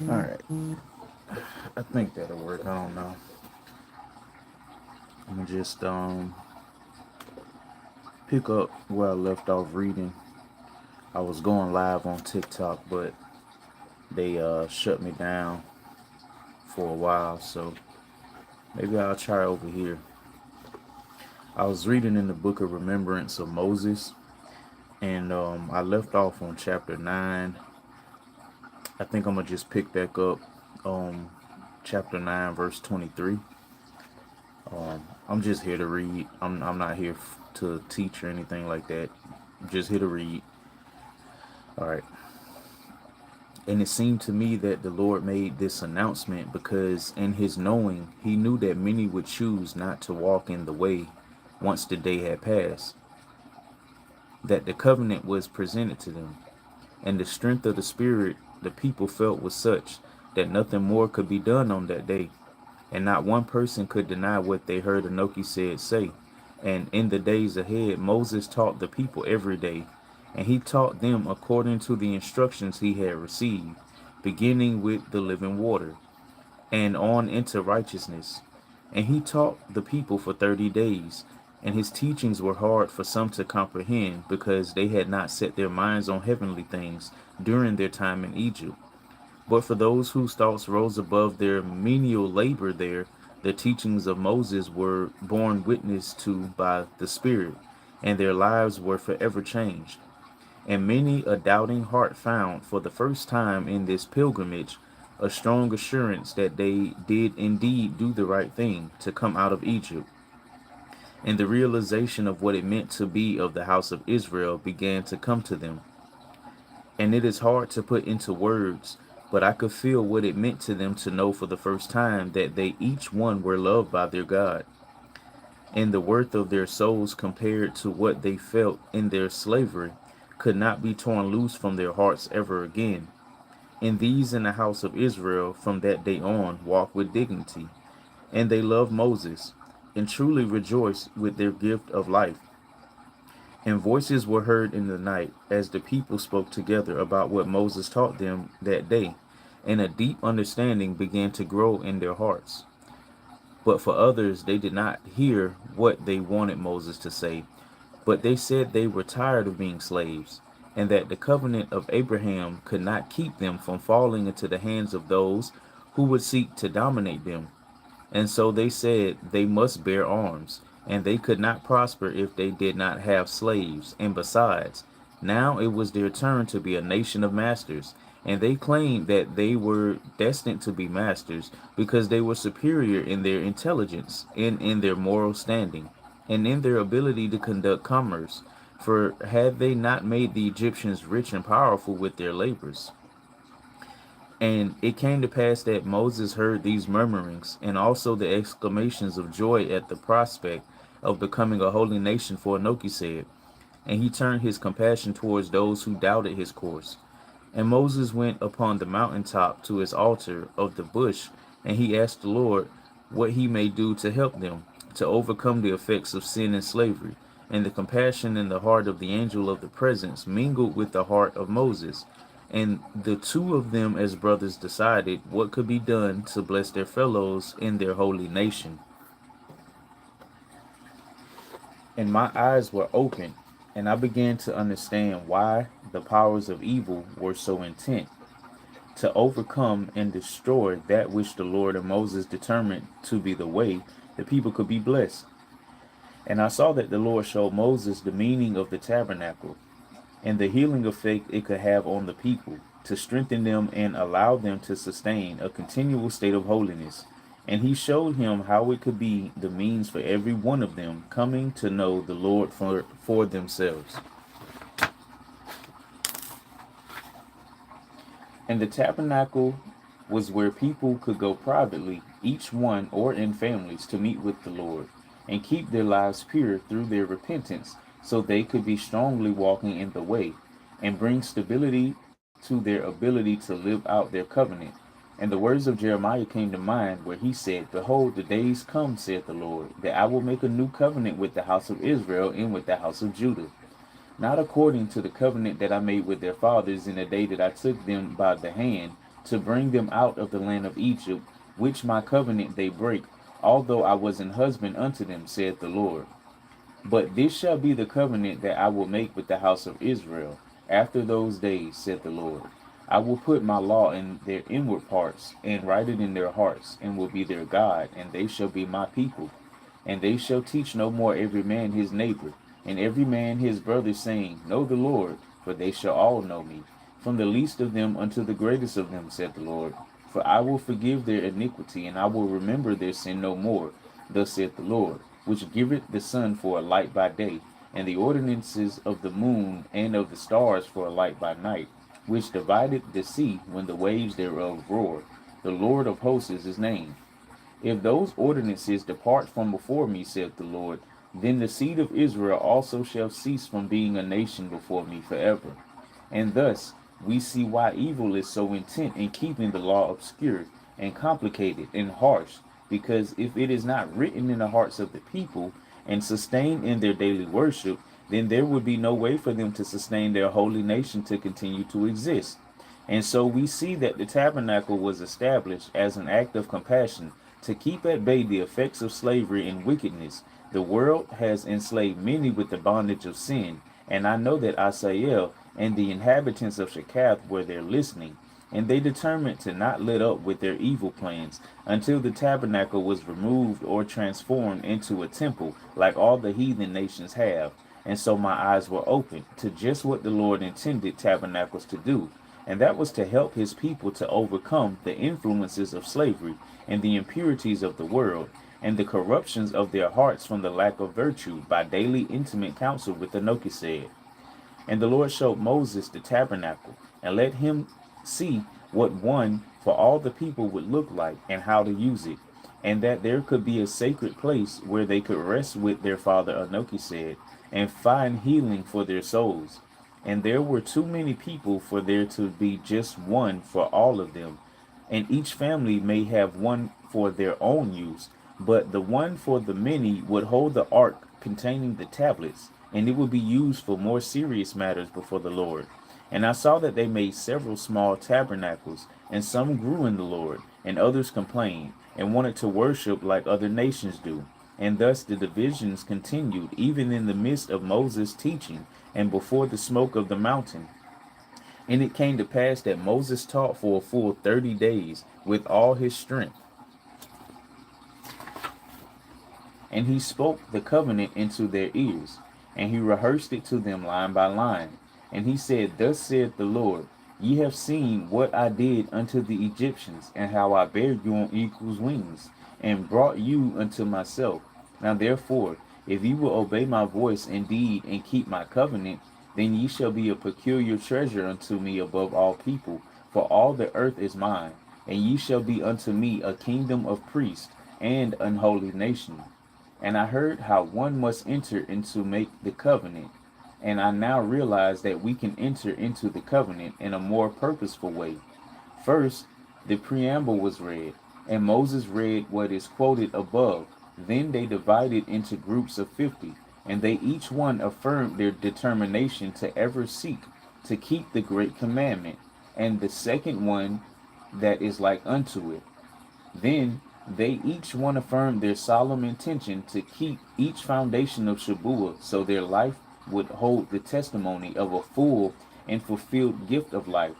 All right, I think that'll work. I don't know. I'm gonna just pick up where I left off reading. I was going live on TikTok, but they shut me down for a while, so maybe I'll try over here. I was reading in the book of remembrance of Moses, and I left off on chapter 9. I think I'm gonna just pick back up chapter 9 verse 23. I'm just here to read. I'm not here to teach or anything like that. I'm just here to read. All right. And it seemed to me that the Lord made this announcement because in his knowing, he knew that many would choose not to walk in the way once the day had passed, that the covenant was presented to them. And the strength of the Spirit the people felt was such that nothing more could be done on that day. And not one person could deny what they heard Anoki said say. And in the days ahead, Moses taught the people every day, and he taught them according to the instructions he had received, beginning with the living water, and on into righteousness. And he taught the people for 30 days, and his teachings were hard for some to comprehend, because they had not set their minds on heavenly things during their time in Egypt. But for those whose thoughts rose above their menial labor there, the teachings of Moses were borne witness to by the Spirit, and their lives were forever changed. And many a doubting heart found for the first time in this pilgrimage a strong assurance that they did indeed do the right thing to come out of Egypt. And the realization of what it meant to be of the house of Israel began to come to them. And it is hard to put into words, but I could feel what it meant to them to know for the first time that they each one were loved by their God, and the worth of their souls compared to what they felt in their slavery could not be torn loose from their hearts ever again. And these in the house of Israel from that day on walked with dignity, and they loved Moses, and truly rejoiced with their gift of life. And voices were heard in the night as the people spoke together about what Moses taught them that day, and a deep understanding began to grow in their hearts. But for others, they did not hear what they wanted Moses to say, but they said they were tired of being slaves, and that the covenant of Abraham could not keep them from falling into the hands of those who would seek to dominate them. And so they said they must bear arms, and they could not prosper if they did not have slaves. And besides, now it was their turn to be a nation of masters, and they claimed that they were destined to be masters because they were superior in their intelligence and in their moral standing, and in their ability to conduct commerce. For had they not made the Egyptians rich and powerful with their labors? And it came to pass that Moses heard these murmurings, and also the exclamations of joy at the prospect of becoming a holy nation, for Anoki said. And he turned his compassion towards those who doubted his course. And Moses went upon the mountain top to his altar of the bush, and he asked the Lord what he may do to help them, to overcome the effects of sin and slavery. And the compassion in the heart of the angel of the presence mingled with the heart of Moses. And the two of them as brothers decided what could be done to bless their fellows in their holy nation. And my eyes were opened, and I began to understand why the powers of evil were so intent to overcome and destroy that which the Lord and Moses determined to be the way the people could be blessed. And I saw that the Lord showed Moses the meaning of the tabernacle and the healing effect it could have on the people, to strengthen them and allow them to sustain a continual state of holiness. And he showed him how it could be the means for every one of them coming to know the Lord for themselves. And the tabernacle was where people could go privately, each one or in families, to meet with the Lord and keep their lives pure through their repentance, so they could be strongly walking in the way and bring stability to their ability to live out their covenant. And the words of Jeremiah came to mind, where he said, "Behold, the days come, saith the Lord, that I will make a new covenant with the house of Israel and with the house of Judah, not according to the covenant that I made with their fathers in the day that I took them by the hand to bring them out of the land of Egypt, which my covenant they break, although I was an husband unto them, saith the Lord. But this shall be the covenant that I will make with the house of Israel after those days, saith the Lord. I will put my law in their inward parts, and write it in their hearts, and will be their God, and they shall be my people. And they shall teach no more every man his neighbor, and every man his brother, saying, Know the Lord, for they shall all know me, from the least of them unto the greatest of them, saith the Lord. For I will forgive their iniquity, and I will remember their sin no more, thus saith the Lord, which giveth the sun for a light by day, and the ordinances of the moon and of the stars for a light by night, which divideth the sea when the waves thereof roar. The Lord of hosts is his name. If those ordinances depart from before me, saith the Lord, then the seed of Israel also shall cease from being a nation before me forever. And thus we see why evil is so intent in keeping the law obscure and complicated and harsh, because if it is not written in the hearts of the people and sustained in their daily worship, then there would be no way for them to sustain their holy nation to continue to exist. And so we see that the tabernacle was established as an act of compassion to keep at bay the effects of slavery and wickedness. The world has enslaved many with the bondage of sin, and I know that Asael and the inhabitants of Shekath were there listening, and they determined to not let up with their evil plans until the tabernacle was removed or transformed into a temple like all the heathen nations have. And so my eyes were opened to just what the Lord intended tabernacles to do, and that was to help his people to overcome the influences of slavery and the impurities of the world and the corruptions of their hearts from the lack of virtue by daily intimate counsel with the Nochesed. And the Lord showed Moses the tabernacle, and let him see what one for all the people would look like and how to use it, and that there could be a sacred place where they could rest with their father Anochesed and find healing for their souls. And there were too many people for there to be just one for all of them, and each family may have one for their own use, but the one for the many would hold the ark containing the tablets, and it would be used for more serious matters before the Lord. And I saw that they made several small tabernacles, and some grew in the Lord, and others complained, and wanted to worship like other nations do. And thus the divisions continued, even in the midst of Moses' teaching, and before the smoke of the mountain. And it came to pass that Moses taught for a full 30 days with all his strength. And he spoke the covenant into their ears, and he rehearsed it to them line by line. And he said, Thus saith the Lord, Ye have seen what I did unto the Egyptians, and how I bare you on eagle's wings, and brought you unto myself. Now therefore, if ye will obey my voice indeed, and keep my covenant, then ye shall be a peculiar treasure unto me above all people, for all the earth is mine, and ye shall be unto me a kingdom of priests, and an holy nation. And I heard how one must enter into make the covenant. And I now realize that we can enter into the covenant in a more purposeful way. First, the preamble was read, and Moses read what is quoted above. Then they divided into groups of 50, and they each one affirmed their determination to ever seek to keep the great commandment, and the second one that is like unto it. Then they each one affirmed their solemn intention to keep each foundation of Shabuah, so their life would hold the testimony of a full and fulfilled gift of life.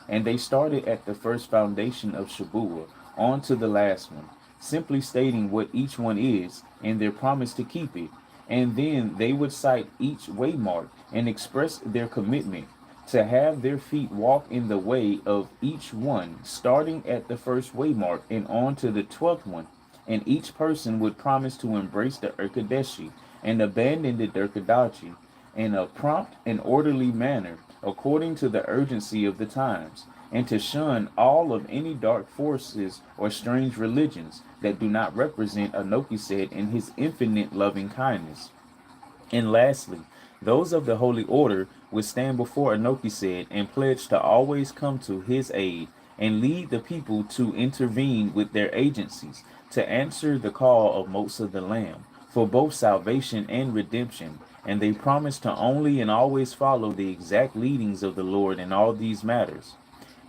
And they started at the first foundation of Shabuah on to the last one, simply stating what each one is and their promise to keep it. And then they would cite each waymark and express their commitment to have their feet walk in the way of each one, starting at the first waymark and on to the 12th one. And each person would promise to embrace the Urkadeshi and abandon the Dirkadachi in a prompt and orderly manner, according to the urgency of the times, and to shun all of any dark forces or strange religions that do not represent Anochesed in his infinite loving kindness. And lastly, those of the holy order would stand before Anochesed and pledge to always come to his aid and lead the people to intervene with their agencies to answer the call of Moses the Lamb for both salvation and redemption. And they promised to only and always follow the exact leadings of the Lord in all these matters.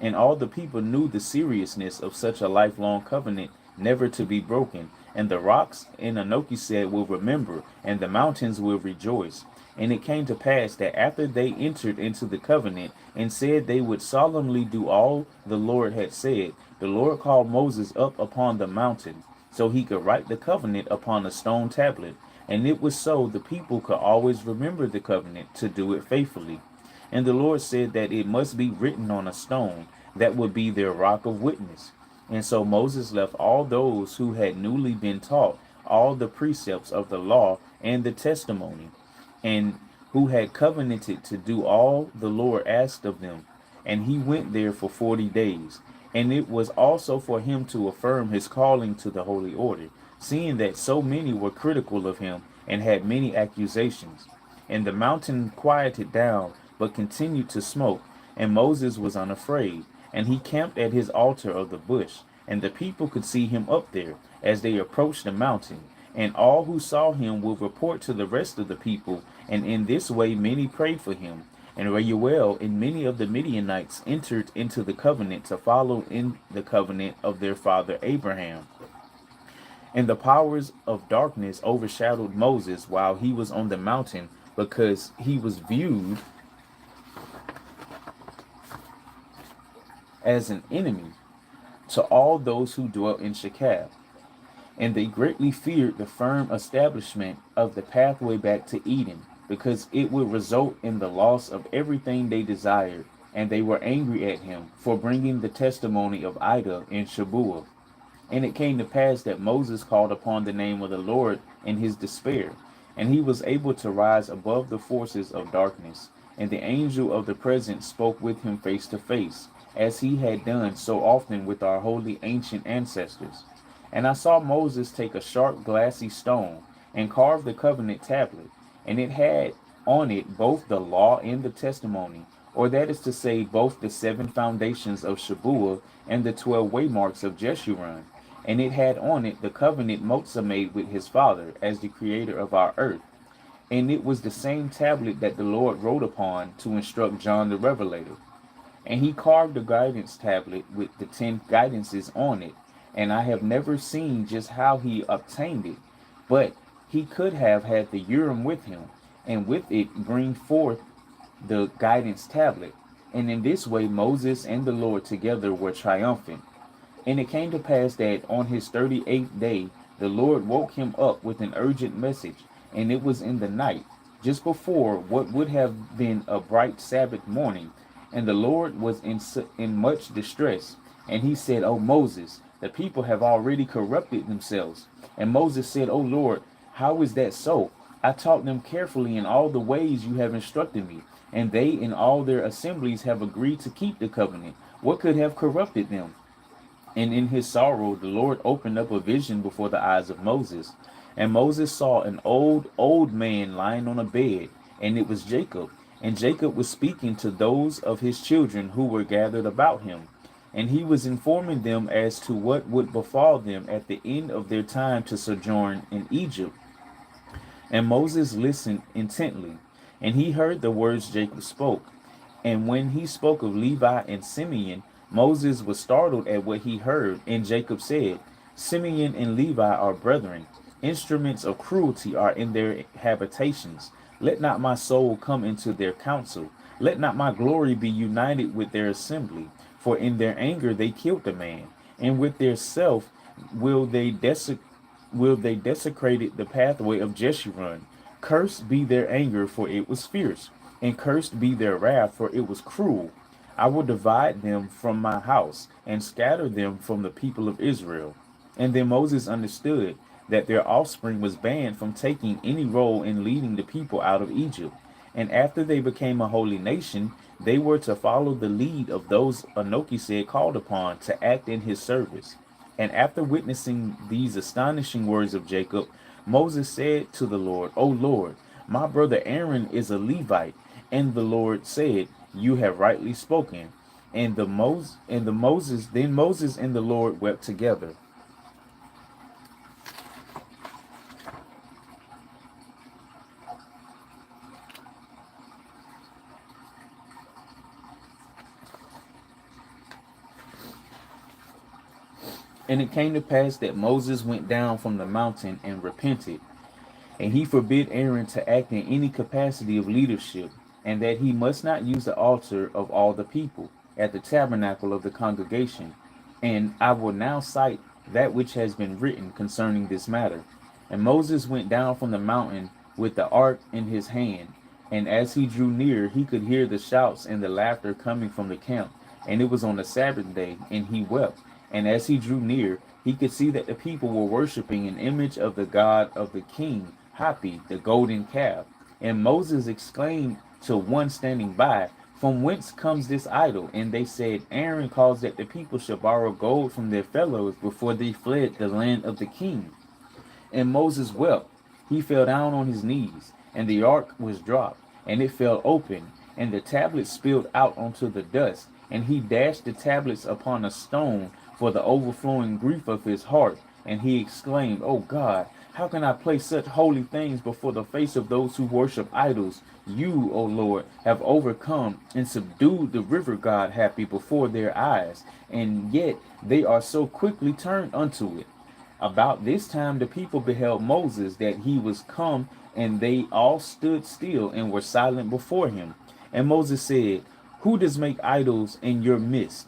And all the people knew the seriousness of such a lifelong covenant never to be broken. And the rocks in Anoki said will remember, and the mountains will rejoice. And it came to pass that after they entered into the covenant and said they would solemnly do all the Lord had said, the Lord called Moses up upon the mountain, so he could write the covenant upon a stone tablet. And it was so the people could always remember the covenant to do it faithfully. And the Lord said that it must be written on a stone that would be their rock of witness. And so Moses left all those who had newly been taught all the precepts of the law and the testimony, and who had covenanted to do all the Lord asked of them. And he went there for 40 days. And it was also for him to affirm his calling to the holy order, seeing that so many were critical of him and had many accusations. And the mountain quieted down, but continued to smoke, and Moses was unafraid. And he camped at his altar of the bush, and the people could see him up there as they approached the mountain. And all who saw him will report to the rest of the people, and in this way many prayed for him. And Reuel and many of the Midianites entered into the covenant to follow in the covenant of their father Abraham. And the powers of darkness overshadowed Moses while he was on the mountain, because he was viewed as an enemy to all those who dwelt in Shechem. And they greatly feared the firm establishment of the pathway back to Eden, because it would result in the loss of everything they desired. And they were angry at him for bringing the testimony of Ida in Shabuah. And it came to pass that Moses called upon the name of the Lord in his despair, and he was able to rise above the forces of darkness. And the angel of the presence spoke with him face to face, as he had done so often with our holy ancient ancestors. And I saw Moses take a sharp glassy stone and carve the covenant tablet, and it had on it both the law and the testimony, or that is to say, both the 7 foundations of Shabuah and the 12 waymarks of Jeshurun. And it had on it the covenant Moses made with his father as the creator of our earth. And it was the same tablet that the Lord wrote upon to instruct John the Revelator. And he carved the guidance tablet with the 10 guidances on it. And I have never seen just how he obtained it, but he could have had the Urim with him, and with it bring forth the guidance tablet. And in this way Moses and the Lord together were triumphant. And it came to pass that on his 38th day the Lord woke him up with an urgent message, and it was in the night, just before what would have been a bright Sabbath morning. And the Lord was in much distress. And he said, O Moses, the people have already corrupted themselves. And Moses said, O Lord, how is that so? I taught them carefully in all the ways you have instructed me, and they in all their assemblies have agreed to keep the covenant. What could have corrupted them? And in his sorrow the Lord opened up a vision before the eyes of Moses. And Moses saw an old man lying on a bed, and it was Jacob. And Jacob was speaking to those of his children who were gathered about him. And he was informing them as to what would befall them at the end of their time to sojourn in Egypt. And Moses listened intently, and he heard the words Jacob spoke. And when he spoke of Levi and Simeon, Moses was startled at what he heard. And Jacob said, Simeon and Levi are brethren. Instruments of cruelty are in their habitations. Let not my soul come into their council. Let not my glory be united with their assembly. For in their anger they killed the man, and with their self will they desecrate the pathway of Jeshurun. Cursed be their anger, for it was fierce, and cursed be their wrath, for it was cruel. I will divide them from my house, and scatter them from the people of Israel. And then Moses understood that their offspring was banned from taking any role in leading the people out of Egypt. And after they became a holy nation, they were to follow the lead of those Anoki said called upon to act in his service. And after witnessing these astonishing words of Jacob, Moses said to the Lord, O Lord, my brother Aaron is a Levite. And the Lord said, You have rightly spoken. Then Moses and the Lord wept together. And it came to pass that Moses went down from the mountain and repented, and he forbid Aaron to act in any capacity of leadership, and that he must not use the altar of all the people at the tabernacle of the congregation. And I will now cite that which has been written concerning this matter. And Moses went down from the mountain with the ark in his hand, and as he drew near, he could hear the shouts and the laughter coming from the camp. And it was on the Sabbath day, and he wept. And as he drew near, he could see that the people were worshiping an image of the god of the king, Hapi, the golden calf. And Moses exclaimed to one standing by, "From whence comes this idol?" And they said, "Aaron caused that the people should borrow gold from their fellows before they fled the land of the king." And Moses wept. He fell down on his knees, and the ark was dropped, and it fell open, and the tablets spilled out onto the dust. And he dashed the tablets upon a stone for the overflowing grief of his heart. And he exclaimed, "O God, how can I place such holy things before the face of those who worship idols? You, O Lord, have overcome and subdued the river god Happy before their eyes, and yet they are so quickly turned unto it." About this time the people beheld Moses, that he was come, and they all stood still and were silent before him. And Moses said, "Who does make idols in your midst?"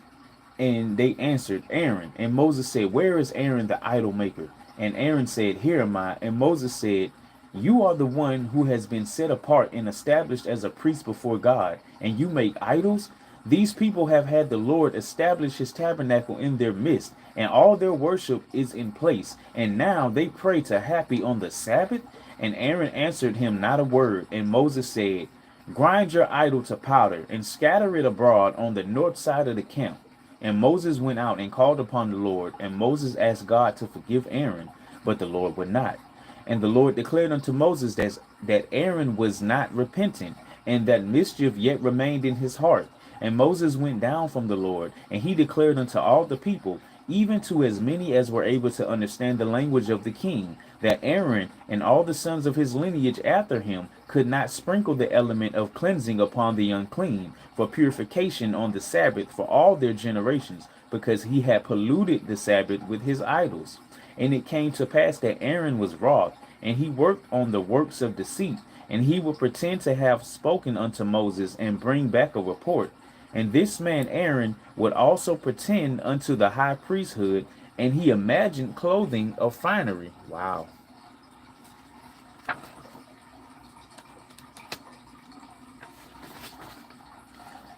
And they answered, "Aaron." And Moses said, "Where is Aaron the idol maker?" And Aaron said, "Here am I." And Moses said, "You are the one who has been set apart and established as a priest before God, and you make idols? These people have had the Lord establish his tabernacle in their midst, and all their worship is in place. And now they pray to Happy on the Sabbath?" And Aaron answered him not a word. And Moses said, "Grind your idol to powder, and scatter it abroad on the north side of the camp." And Moses went out and called upon the Lord. And Moses asked God to forgive Aaron, but the Lord would not. And the Lord declared unto Moses that Aaron was not repentant, and that mischief yet remained in his heart. And Moses went down from the Lord, and he declared unto all the people, even to as many as were able to understand the language of the king, that Aaron and all the sons of his lineage after him could not sprinkle the element of cleansing upon the unclean for purification on the Sabbath for all their generations, because he had polluted the Sabbath with his idols. And it came to pass that Aaron was wroth, and he worked on the works of deceit, and he would pretend to have spoken unto Moses and bring back a report. And this man Aaron would also pretend unto the high priesthood, and he imagined clothing of finery. Wow.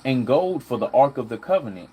And gold for the ark of the covenant,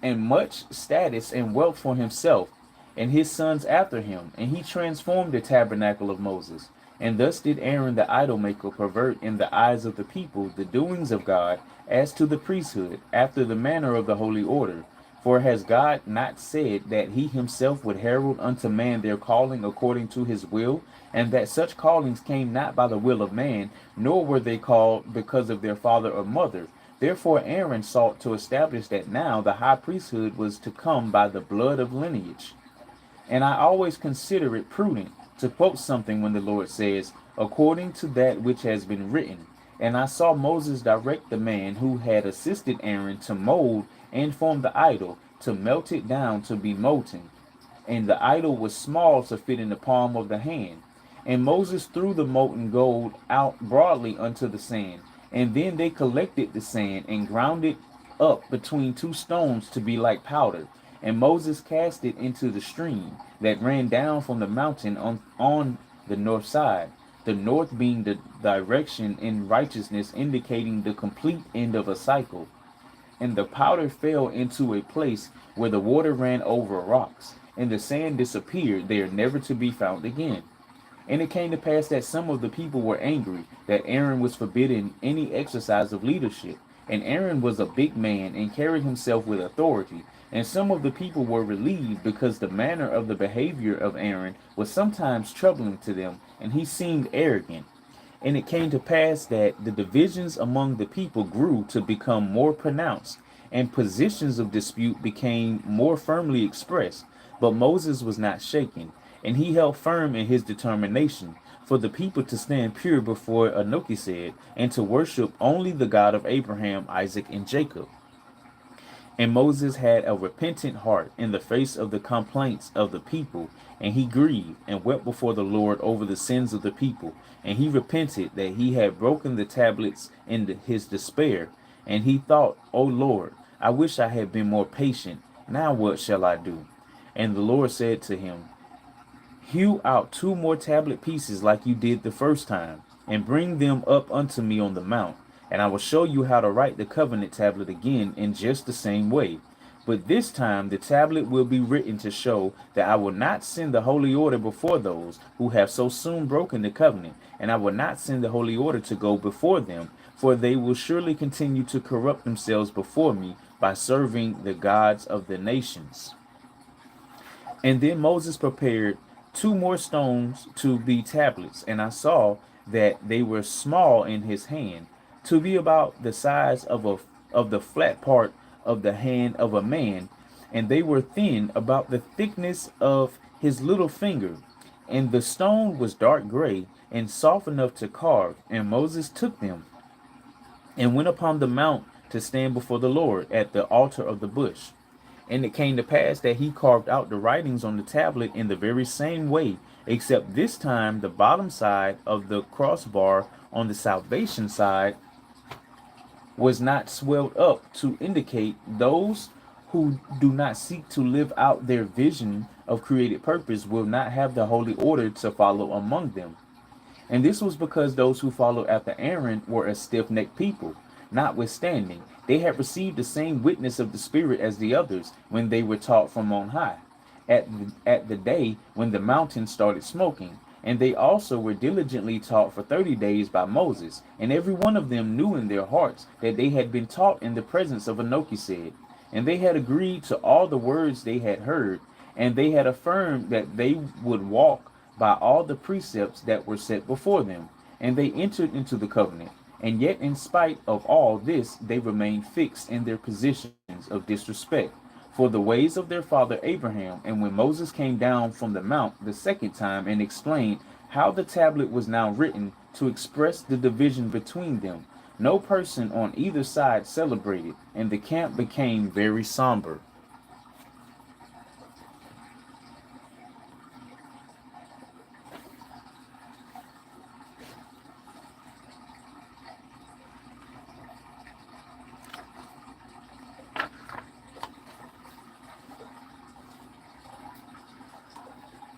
and much status and wealth for himself, and his sons after him. And he transformed the tabernacle of Moses. And thus did Aaron the idol maker pervert in the eyes of the people the doings of God as to the priesthood, after the manner of the holy order. For has God not said that he himself would herald unto man their calling according to his will, and that such callings came not by the will of man, nor were they called because of their father or mother? Therefore Aaron sought to establish that now the high priesthood was to come by the blood of lineage. And I always consider it prudent to quote something when the Lord says, "According to that which has been written." And I saw Moses direct the man who had assisted Aaron to mold and form the idol, to melt it down to be molten. And the idol was small to fit in the palm of the hand. And Moses threw the molten gold out broadly unto the sand. And then they collected the sand and ground it up between two stones to be like powder. And Moses cast it into the stream that ran down from the mountain on the north side, the north being the direction in righteousness, indicating the complete end of a cycle. And the powder fell into a place where the water ran over rocks, and the sand disappeared there, never to be found again. And it came to pass that some of the people were angry that Aaron was forbidden any exercise of leadership. And Aaron was a big man and carried himself with authority. And some of the people were relieved, because the manner of the behavior of Aaron was sometimes troubling to them, and he seemed arrogant. And it came to pass that the divisions among the people grew to become more pronounced, and positions of dispute became more firmly expressed. But Moses was not shaken, and he held firm in his determination for the people to stand pure before Anokised, and to worship only the God of Abraham, Isaac, and Jacob. And Moses had a repentant heart in the face of the complaints of the people, and he grieved and wept before the Lord over the sins of the people. And he repented that he had broken the tablets in his despair. And he thought, O Lord, I wish I had been more patient. Now what shall I do? And the Lord said to him, Hew out two more tablet pieces like you did the first time, and bring them up unto me on the mount, and I will show you how to write the covenant tablet again in just the same way. But this time the tablet will be written to show that I will not send the holy order before those who have so soon broken the covenant, and I will not send the holy order to go before them, for they will surely continue to corrupt themselves before me by serving the gods of the nations. And then Moses prepared two more stones to be tablets, and I saw that they were small in his hand, to be about the size of the flat part of the hand of a man, and they were thin, about the thickness of his little finger. And the stone was dark gray and soft enough to carve. And Moses took them and went upon the mount to stand before the Lord at the altar of the bush. And it came to pass that he carved out the writings on the tablet in the very same way, except this time the bottom side of the crossbar on the salvation side was not swelled up, to indicate those who do not seek to live out their vision of created purpose will not have the holy order to follow among them. And this was because those who followed after Aaron were a stiff-necked people. Notwithstanding, they had received the same witness of the Spirit as the others when they were taught from on high, at the day when the mountain started smoking. And they also were diligently taught for 30 days by Moses. And every one of them knew in their hearts that they had been taught in the presence of Anochesed. And they had agreed to all the words they had heard, and they had affirmed that they would walk by all the precepts that were set before them. And they entered into the covenant. And yet, in spite of all this, they remained fixed in their positions of disrespect for the ways of their father Abraham. And when Moses came down from the mount the second time and explained how the tablet was now written to express the division between them, no person on either side celebrated, and the camp became very somber.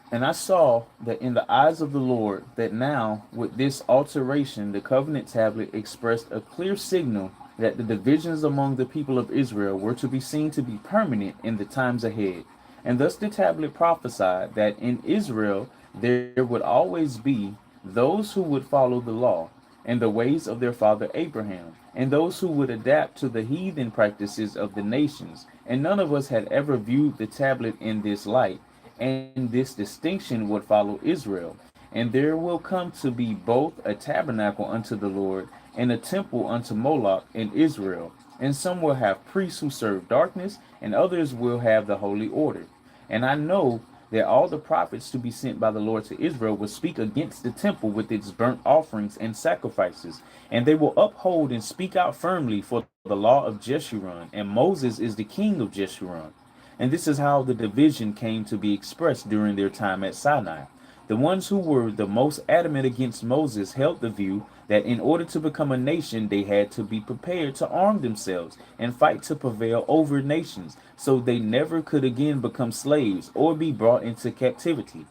And I saw that in the eyes of the Lord, that now, with this alteration, the covenant tablet expressed a clear signal that the divisions among the people of Israel were to be seen to be permanent in the times ahead. And thus the tablet prophesied that in Israel there would always be those who would follow the law and the ways of their father Abraham, and those who would adapt to the heathen practices of the nations. And none of us had ever viewed the tablet in this light, and this distinction would follow Israel. And there will come to be both a tabernacle unto the Lord and a temple unto Moloch in Israel. And some will have priests who serve darkness, and others will have the holy order. And I know that all the prophets to be sent by the Lord to Israel will speak against the temple with its burnt offerings and sacrifices, and they will uphold and speak out firmly for the law of Jeshurun, and Moses is the king of Jeshurun. And this is how the division came to be expressed during their time at Sinai. The ones who were the most adamant against Moses held the view that in order to become a nation, they had to be prepared to arm themselves and fight to prevail over nations, so they never could again become slaves or be brought into captivity.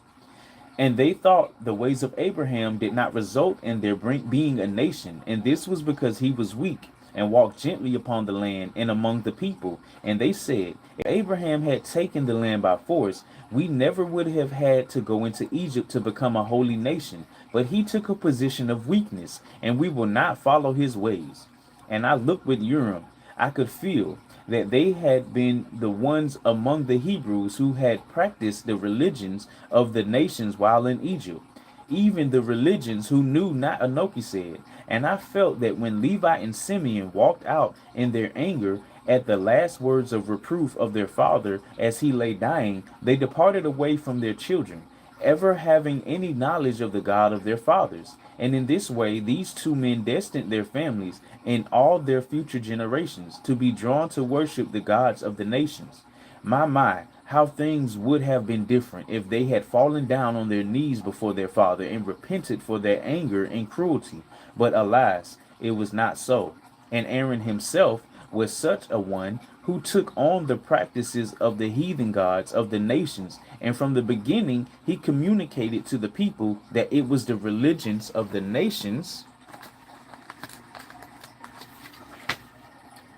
And they thought the ways of Abraham did not result in their being a nation, and this was because he was weak and walked gently upon the land and among the people. And they said, if Abraham had taken the land by force, we never would have had to go into Egypt to become a holy nation. But he took a position of weakness, and we will not follow his ways. And I looked with Urim. I could feel that they had been the ones among the Hebrews who had practiced the religions of the nations while in Egypt, even the religions who knew not Anochesed. And I felt that when Levi and Simeon walked out in their anger at the last words of reproof of their father as he lay dying, they departed away from their children. ever having any knowledge of the God of their fathers. And in this way, these two men destined their families and all their future generations to be drawn to worship the gods of the nations. My, how things would have been different if they had fallen down on their knees before their father and repented for their anger and cruelty. But alas, it was not so. And Aaron himself was such a one who took on the practices of the heathen gods of the nations, and from the beginning he communicated to the people that it was the religions of the nations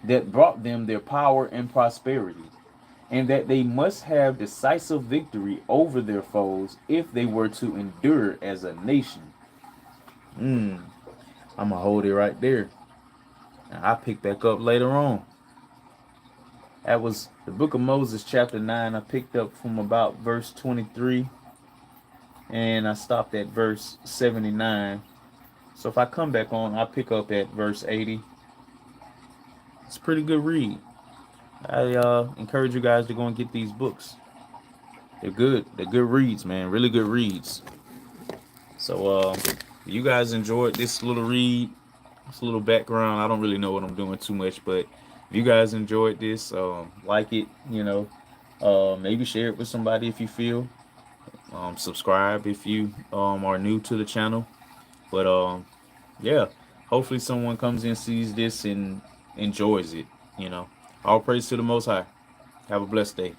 that brought them their power and prosperity, and that they must have decisive victory over their foes if they were to endure as a nation. I'm gonna hold it right there. And I pick back up later on. That was the book of Moses, chapter 9. I picked up from about verse 23 and I stopped at verse 79. So if I come back on, I'll pick up at verse 80. It's a pretty good read. I encourage you guys to go and get these books. They're good. They're good reads, man. Really good reads. So you guys enjoyed this little read. It's a little background. I don't really know what I'm doing too much, but if you guys enjoyed this, like it, maybe share it with somebody if you feel. Subscribe if you are new to the channel. But yeah, hopefully someone comes in, sees this, and enjoys it. All praise to the Most High. Have a blessed day.